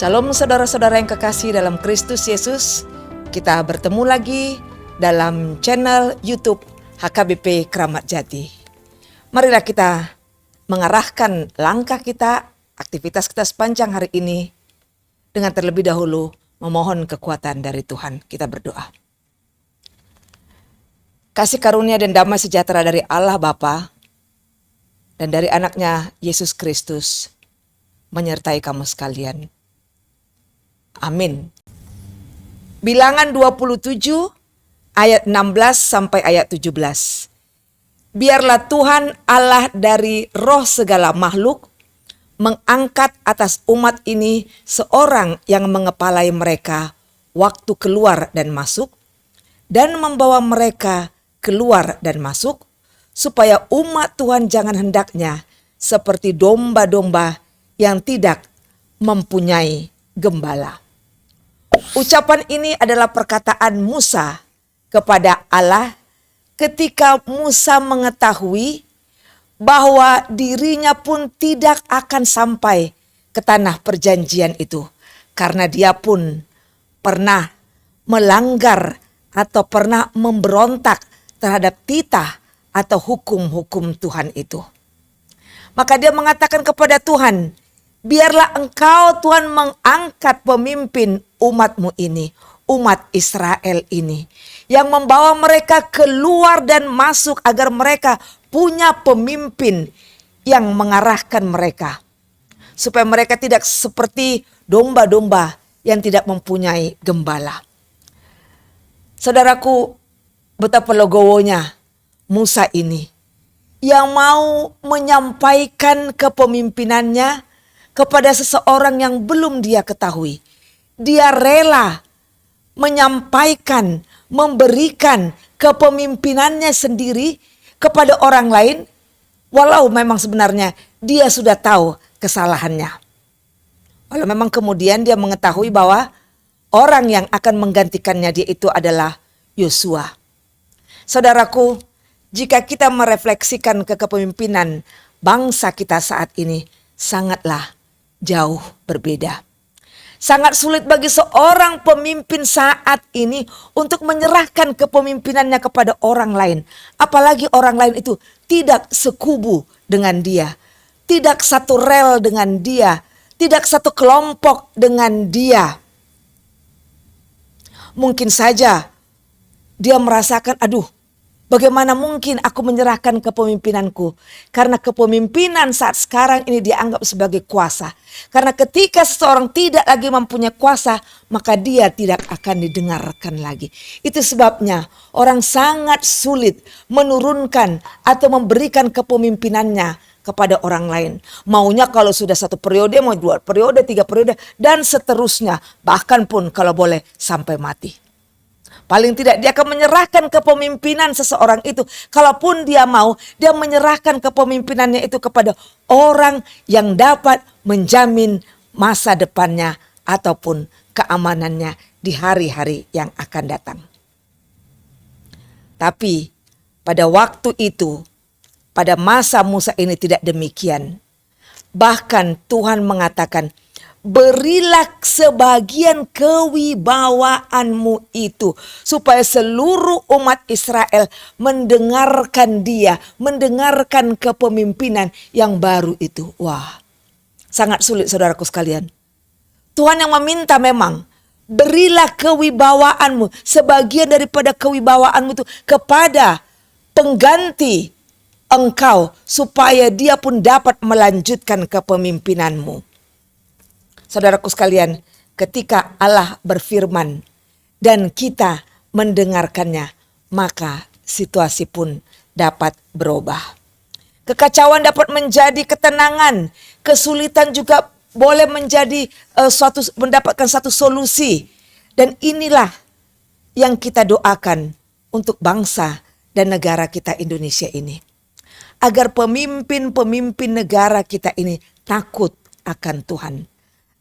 Shalom saudara-saudara yang kekasih dalam Kristus Yesus. Kita bertemu lagi dalam channel YouTube HKBP Kramat Jati. Marilah kita mengarahkan langkah kita, aktivitas kita sepanjang hari ini dengan terlebih dahulu memohon kekuatan dari Tuhan. Kita berdoa. Kasih karunia dan damai sejahtera dari Allah Bapa dan dari anaknya Yesus Kristus menyertai kamu sekalian. Amin. Bilangan 27 ayat 16 sampai ayat 17. Biarlah Tuhan Allah dari roh segala makhluk mengangkat atas umat ini seorang yang mengepalai mereka waktu keluar dan masuk, dan membawa mereka keluar dan masuk, supaya umat Tuhan jangan hendaknya seperti domba-domba yang tidak mempunyai gembala. Ucapan ini adalah perkataan Musa kepada Allah ketika Musa mengetahui bahwa dirinya pun tidak akan sampai ke tanah perjanjian itu, karena dia pun pernah melanggar atau pernah memberontak terhadap titah atau hukum-hukum Tuhan itu. Maka dia mengatakan kepada Tuhan, biarlah engkau Tuhan mengangkat pemimpin umatmu ini, umat Israel ini, yang membawa mereka keluar dan masuk agar mereka punya pemimpin yang mengarahkan mereka. Supaya mereka tidak seperti domba-domba yang tidak mempunyai gembala. Saudaraku, betapa legowonya Musa ini yang mau menyampaikan kepemimpinannya kepada seseorang yang belum dia ketahui. Dia rela menyampaikan, memberikan kepemimpinannya sendiri kepada orang lain, walau memang sebenarnya dia sudah tahu kesalahannya. Walau memang kemudian dia mengetahui bahwa orang yang akan menggantikannya dia itu adalah Yosua. Saudaraku, jika kita merefleksikan ke kepemimpinan bangsa kita saat ini, sangatlah jauh berbeda. Sangat sulit bagi seorang pemimpin saat ini untuk menyerahkan kepemimpinannya kepada orang lain. Apalagi orang lain itu tidak sekubu dengan dia. Tidak satu rel dengan dia. Tidak satu kelompok dengan dia. Mungkin saja dia merasakan, aduh, bagaimana mungkin aku menyerahkan kepemimpinanku? Karena kepemimpinan saat sekarang ini dianggap sebagai kuasa. Karena ketika seseorang tidak lagi mempunyai kuasa, maka dia tidak akan didengarkan lagi. Itu sebabnya orang sangat sulit menurunkan atau memberikan kepemimpinannya kepada orang lain. Maunya kalau sudah 1 periode, mau 2 periode, 3 periode, dan seterusnya. Bahkan pun kalau boleh sampai mati. Paling tidak dia akan menyerahkan kepemimpinan seseorang itu. Kalaupun dia mau, dia menyerahkan kepemimpinannya itu kepada orang yang dapat menjamin masa depannya ataupun keamanannya di hari-hari yang akan datang. Tapi pada waktu itu, pada masa Musa ini tidak demikian. Bahkan Tuhan mengatakan, berilah sebagian kewibawaanmu itu supaya seluruh umat Israel mendengarkan dia, mendengarkan kepemimpinan yang baru itu. Wah, sangat sulit saudaraku sekalian. Tuhan yang meminta memang, berilah kewibawaanmu, sebagian daripada kewibawaanmu itu kepada pengganti engkau supaya dia pun dapat melanjutkan kepemimpinanmu. Saudaraku sekalian, ketika Allah berfirman dan kita mendengarkannya, maka situasi pun dapat berubah. Kekacauan dapat menjadi ketenangan, kesulitan juga boleh menjadi mendapatkan satu solusi. Dan inilah yang kita doakan untuk bangsa dan negara kita Indonesia ini. Agar pemimpin-pemimpin negara kita ini takut akan Tuhan.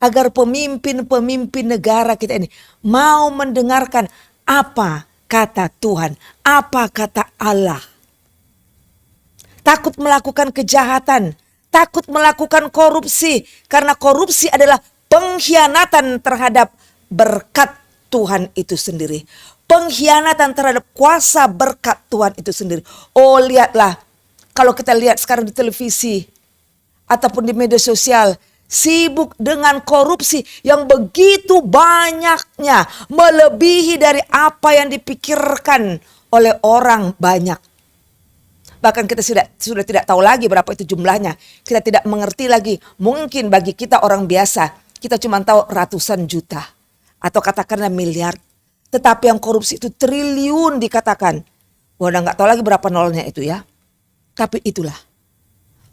Agar pemimpin-pemimpin negara kita ini mau mendengarkan apa kata Tuhan, apa kata Allah. Takut melakukan kejahatan, takut melakukan korupsi, karena korupsi adalah pengkhianatan terhadap berkat Tuhan itu sendiri. Pengkhianatan terhadap kuasa berkat Tuhan itu sendiri. Oh, lihatlah, kalau kita lihat sekarang di televisi ataupun di media sosial, sibuk dengan korupsi yang begitu banyaknya, melebihi dari apa yang dipikirkan oleh orang banyak. Bahkan kita sudah tidak tahu lagi berapa itu jumlahnya. Kita tidak mengerti lagi. Mungkin bagi kita orang biasa, kita cuma tahu ratusan juta atau katakanlah miliar. Tetapi yang korupsi itu triliun dikatakan. Wah, udah gak tahu lagi berapa nolnya itu ya. Tapi itulah.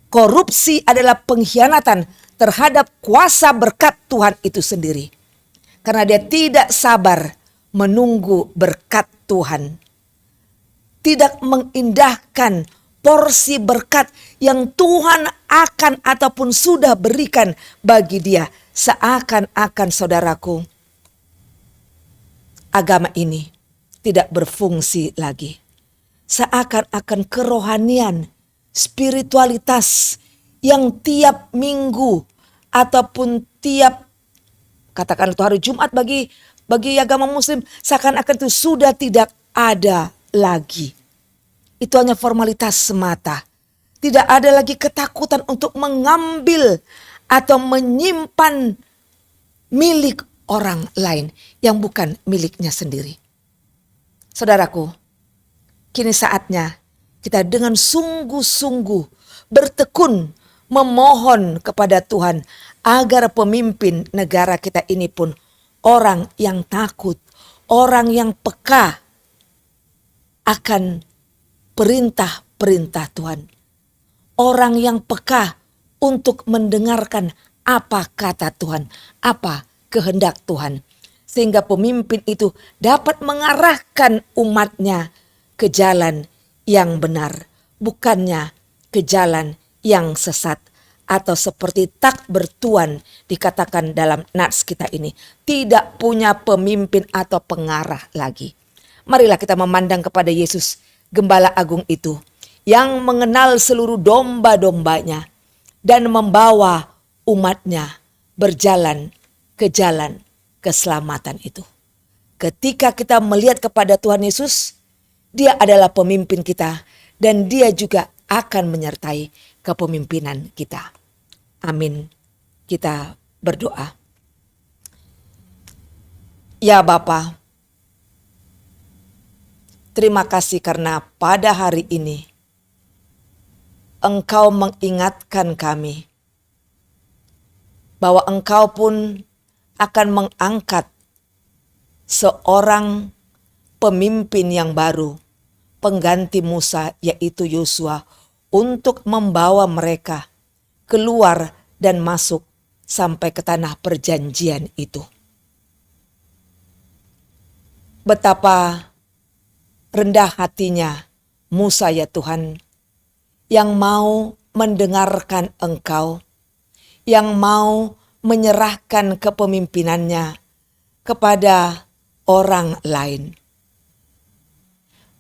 Korupsi adalah pengkhianatan terhadap kuasa berkat Tuhan itu sendiri. Karena dia tidak sabar menunggu berkat Tuhan. Tidak mengindahkan porsi berkat yang Tuhan akan ataupun sudah berikan bagi dia. Seakan-akan saudaraku, agama ini tidak berfungsi lagi. Seakan-akan kerohanian, spiritualitas yang tiap minggu ataupun tiap katakan itu hari Jumat bagi agama Muslim, seakan-akan itu sudah tidak ada lagi. Itu hanya formalitas semata. Tidak ada lagi ketakutan untuk mengambil atau menyimpan milik orang lain yang bukan miliknya sendiri. Saudaraku, kini saatnya kita dengan sungguh-sungguh bertekun memohon kepada Tuhan agar pemimpin negara kita ini pun orang yang takut, orang yang peka akan perintah-perintah Tuhan. Orang yang peka untuk mendengarkan apa kata Tuhan, apa kehendak Tuhan. Sehingga pemimpin itu dapat mengarahkan umatnya ke jalan yang benar, bukannya ke jalan yang sesat. Atau seperti tak bertuan dikatakan dalam nats kita ini, tidak punya pemimpin atau pengarah lagi. Marilah kita memandang kepada Yesus, Gembala Agung itu, yang mengenal seluruh domba-dombanya dan membawa umatnya berjalan ke jalan keselamatan itu. Ketika kita melihat kepada Tuhan Yesus, Dia adalah pemimpin kita dan Dia juga akan menyertai kepemimpinan kita. Amin. Kita berdoa. Ya Bapa, terima kasih karena pada hari ini Engkau mengingatkan kami bahwa Engkau pun akan mengangkat seorang pemimpin yang baru, pengganti Musa yaitu Yosua, untuk membawa mereka keluar dan masuk sampai ke tanah perjanjian itu. Betapa rendah hatinya Musa ya Tuhan, yang mau mendengarkan Engkau, yang mau menyerahkan kepemimpinannya kepada orang lain.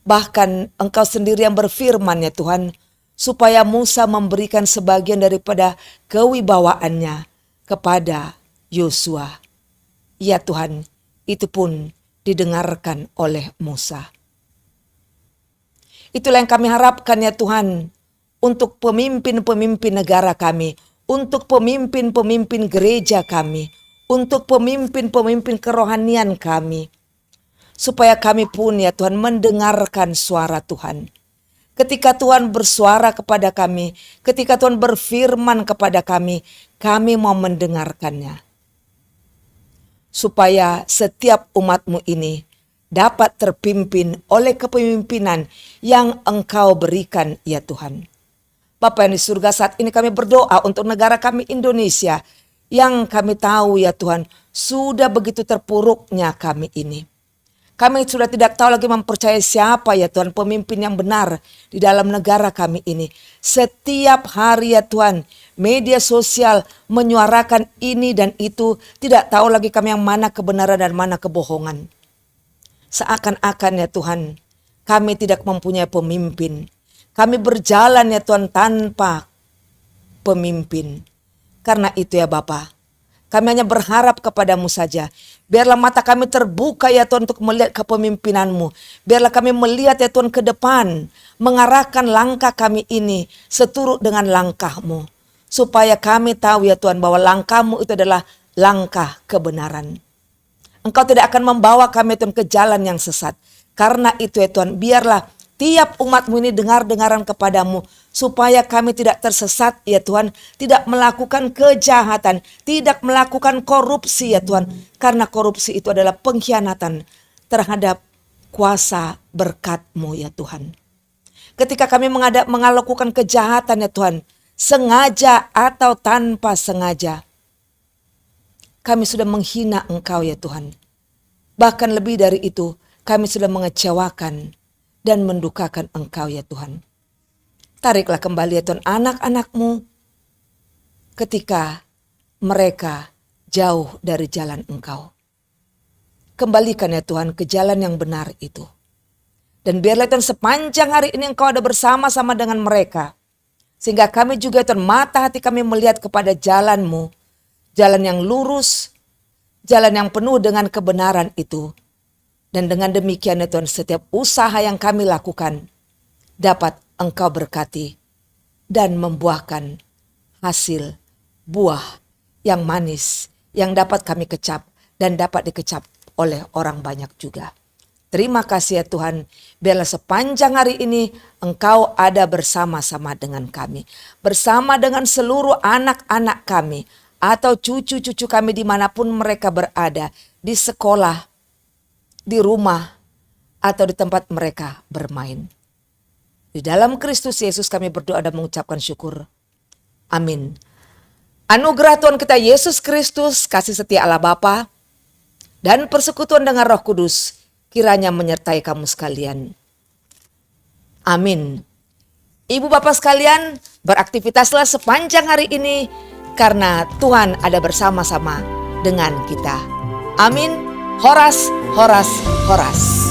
Bahkan Engkau sendiri yang berfirman ya Tuhan, supaya Musa memberikan sebagian daripada kewibawaannya kepada Yosua. Ya Tuhan, itu pun didengarkan oleh Musa. Itulah yang kami harapkan ya Tuhan, untuk pemimpin-pemimpin negara kami, untuk pemimpin-pemimpin gereja kami, untuk pemimpin-pemimpin kerohanian kami. Supaya kami pun ya Tuhan mendengarkan suara Tuhan. Ketika Tuhan bersuara kepada kami, ketika Tuhan berfirman kepada kami mau mendengarkannya. Supaya setiap umat-Mu ini dapat terpimpin oleh kepemimpinan yang Engkau berikan ya Tuhan. Bapa yang di surga, saat ini kami berdoa untuk negara kami Indonesia, yang kami tahu ya Tuhan sudah begitu terpuruknya kami ini. Kami sudah tidak tahu lagi mempercayai siapa ya Tuhan pemimpin yang benar di dalam negara kami ini. Setiap hari ya Tuhan media sosial menyuarakan ini dan itu, tidak tahu lagi kami yang mana kebenaran dan mana kebohongan. Seakan-akan ya Tuhan kami tidak mempunyai pemimpin. Kami berjalan ya Tuhan tanpa pemimpin. Karena itu ya Bapa, Kami hanya berharap kepadamu saja. Biarlah mata kami terbuka ya Tuhan untuk melihat kepemimpinan-Mu. Biarlah kami melihat ya Tuhan ke depan. Mengarahkan langkah kami ini seturut dengan langkah-Mu. Supaya kami tahu ya Tuhan bahwa langkah-Mu itu adalah langkah kebenaran. Engkau tidak akan membawa kami Tuhan ke jalan yang sesat. Karena itu ya Tuhan, biarlah tiap umat-Mu ini dengar-dengaran kepadamu, supaya kami tidak tersesat ya Tuhan, tidak melakukan kejahatan, tidak melakukan korupsi ya Tuhan. Karena korupsi itu adalah pengkhianatan terhadap kuasa berkat-Mu ya Tuhan. Ketika kami melakukan kejahatan ya Tuhan, sengaja atau tanpa sengaja, kami sudah menghina Engkau ya Tuhan. Bahkan lebih dari itu, kami sudah mengecewakan dan mendukakan Engkau ya Tuhan. Tariklah kembali ya Tuhan anak-anak-Mu ketika mereka jauh dari jalan Engkau. Kembalikan ya Tuhan ke jalan yang benar itu. Dan biarlah Tuhan sepanjang hari ini Engkau ada bersama-sama dengan mereka. Sehingga kami juga Tuhan mata hati kami melihat kepada jalan-Mu. Jalan yang lurus, jalan yang penuh dengan kebenaran itu. Dan dengan demikian ya Tuhan, setiap usaha yang kami lakukan dapat Engkau berkati dan membuahkan hasil buah yang manis yang dapat kami kecap dan dapat dikecap oleh orang banyak juga. Terima kasih ya Tuhan, biarlah sepanjang hari ini Engkau ada bersama-sama dengan kami. Bersama dengan seluruh anak-anak kami atau cucu-cucu kami dimanapun mereka berada, di sekolah, di rumah, atau di tempat mereka bermain. Di dalam Kristus Yesus kami berdoa dan mengucapkan syukur. Amin. Anugerah Tuhan kita Yesus Kristus, kasih setia Allah Bapa, dan persekutuan dengan Roh Kudus kiranya menyertai kamu sekalian. Amin. Ibu bapak sekalian, beraktivitaslah sepanjang hari ini karena Tuhan ada bersama-sama dengan kita. Amin. Horas, horas, horas.